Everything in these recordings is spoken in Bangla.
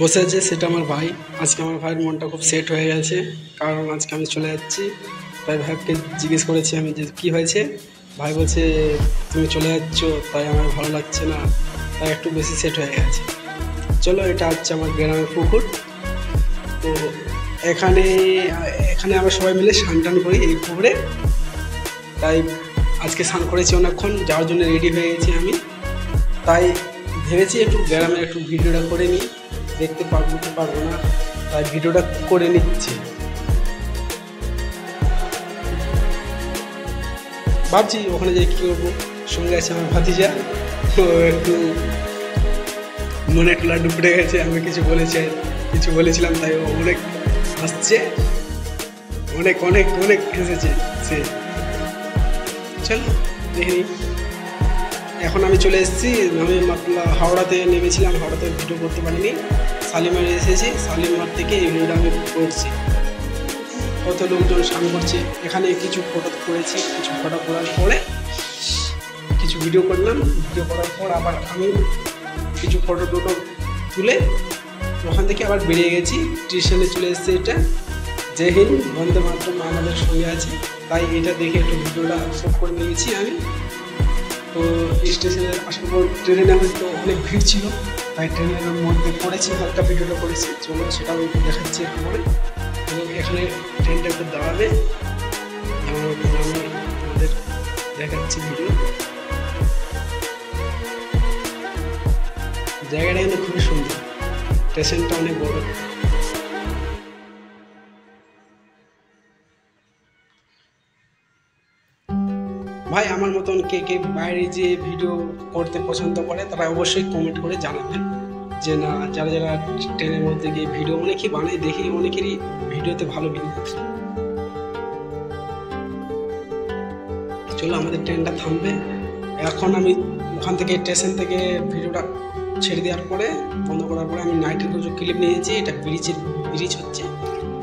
বসে আছে সেটা আমার ভাই। আজকে আমার ভাইয়ের মনটা খুব সেট হয়ে গেছে, কারণ আজকে আমি চলে যাচ্ছি। তাই ভাইকে জিজ্ঞেস করেছি আমি যে কী হয়েছে। ভাই বলছে তুমি চলে যাচ্ছ, তাই আমার ভালো লাগছে না, তাই একটু বেশি সেট হয়ে গেছে। চলো, এটা হচ্ছে আমার গ্রামের পুকুর। তো এখানে এখানে আমরা সবাই মিলে স্নান টান করি এই পুকুরে। তাই আজকে স্নান করেছি অনেকক্ষণ, যাওয়ার জন্য রেডি হয়ে গেছি আমি। তাই ভেবেছি একটু গ্রামের একটু ভিডিওটা করে নিই, দেখতে পারবো কি পারবো না, তাই ভিডিওটা করে নিচ্ছি। ভাবছি ওখানে যাই কী করবো। সঙ্গে আছে আমার ভাতিজা, তো একটু মনে একটু লাড্ডু ফুটে গেছে। আমি কিছু বলেছিলাম, তাই ও অনেক হাসছে, অনেক অনেক অনেক হেসেছে সে। চলো দেখি। এখন আমি চলে এসেছি, আমি হাওড়াতে নেমেছিলাম, হাওড়াতে ভিডিও করতে পারিনি। শালিমার এসেছি, শালিমার থেকে এই ভিডিওটা আমি করছি। কত লোকজন স্নান করছে এখানে, কিছু ফটো করেছি, কিছু ফটো করার পরে কিছু ভিডিও করলাম। ভিডিও করার পর আবার আমি কিছু ফটো টোটো তুলে ওখান থেকে আবার বেরিয়ে গেছি। স্টেশনে চলে এসেছে। এটা জয় হিন্দ, বন্দে মাতরম আমাদের সঙ্গে আছে, তাই এটা দেখে একটু ভিডিওটা শ্যুট করে নিয়েছি আমি। তো স্টেশনে আসার পর ট্রেনে নামে তো অনেক ভিড় ছিল, তাই ট্রেনের মধ্যে করেছি, হালকা ভিডিওটা করেছি। চলো সেটাও দেখাচ্ছি একটু পরে। এবং এখানে ট্রেনটা একটু দাঁড়াবে, আমি আমাদের দেখাচ্ছি ভিডিও। জায়গাটা কিন্তু খুবই সুন্দর, স্টেশনটা অনেক বড়। ভাই আমার মতন কে কে বাইরে যে ভিডিও করতে পছন্দ করে তারা অবশ্যই কমেন্ট করে জানাবেন। যে না, যারা যারা ট্রেনের মধ্যে গিয়ে ভিডিও অনেকেই বানায়, দেখি অনেকেরই ভিডিওতে ভালো ভিউ আছে। চলো আমাদের ট্রেনটা থামবে এখন। আমি ওখান থেকে স্টেশন থেকে ভিডিওটা ছেড়ে দেওয়ার পরে, বন্ধ করার পরে, আমি নাইটের কিছু ক্লিপ নিয়েছি। এটা ব্রিজ হচ্ছে,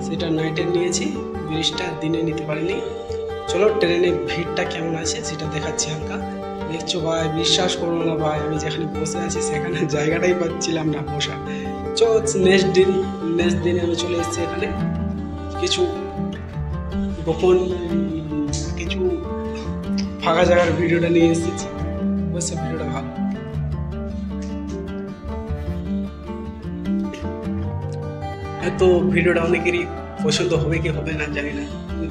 সেটা নাইটের নিয়েছি, ব্রিজটা দিনে নিতে পারিনি। চলো ট্রেনে ভিড়টা কেমন আছে সেটা দেখাচ্ছি হালকা। দেখছো ভাই, বিশ্বাস করবো না ভাই, আমি যেখানে বসে আছি সেখানে জায়গাটাই পাচ্ছিলাম না বসার। চো নেক্সট দিনে আমি চলে এসেছি এখানে। কিছু গোপন কিছু ফাঁকা জায়গার ভিডিওটা নিয়ে এসেছি, অবশ্যই ভিডিওটা ভালো। হয়তো ভিডিওটা অনেকেরই পছন্দ হবে কি হবে না জানি না,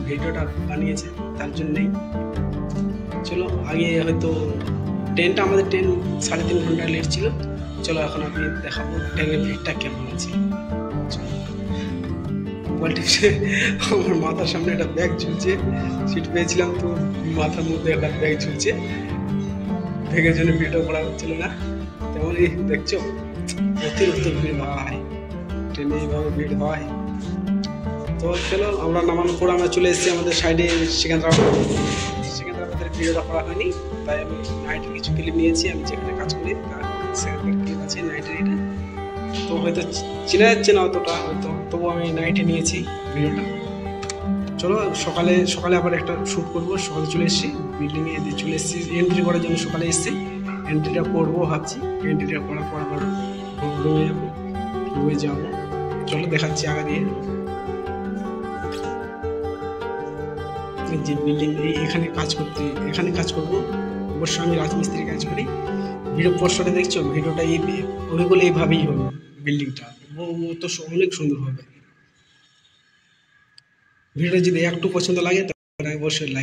ভিডিওটা বানিয়েছে তার জন্যেই। চলো আগে হয়তো আমাদের ট্রেন 3.5 ঘন্টা লেট ছিল। চলো এখন আমি দেখাবো ট্রেনের ভিড়টা কেমন আছে। মোবাইল টিপসে আমার মাথার সামনে একটা ব্যাগ ঝুলছে, সিট পেয়েছিলাম তো মাথার মধ্যে একটা ব্যাগ ঝুলছে, ব্যাগের জন্য ভিডিও করা হচ্ছিল না। তেমনই দেখছো অতিরিক্ত ভিড় ভাই, ট্রেনে এইভাবে ভিড় হয়। তো চলো আমরা নামানোর পর আমরা চলে এসেছি আমাদের সাইডে সেখানটার ভিডিওটা করা হয়নি, তাই আমি নাইটের কিছু ক্লিপ নিয়েছি। আমি যেখানে কাজ করি সেখানকার ক্লিপ আছে নাইটের। এটা তো হয়তো চেনা যাচ্ছে না অতটা হয়তো, তবু আমি নাইটে নিয়েছি ভিডিওটা। চলো সকালে আবার একটা শ্যুট করবো। সকালে চলে এসেছি, বিল্ডিংয়ে চলে এসেছি এন্ট্রি করার জন্য। সকালে এসেছি, এন্ট্রিটা করবো ভাবছি। এন্ট্রিটা করার পর আবার রুমে যাবো। চলো দেখাচ্ছি আগে দিয়ে যে বিল্ডিং এখানে কাজ করবো। অবশ্যই আমি রাজমিস্ত্রির কাজ করি। ভিডিও পোস্টারে দেখছো, ভিডিওটা ওইগুলো এইভাবেই হবে। বিল্ডিংটা ও তো অনেক সুন্দর হবে। ভিডিওটা যদি একটু পছন্দ লাগে তাহলে অবশ্যই লাইক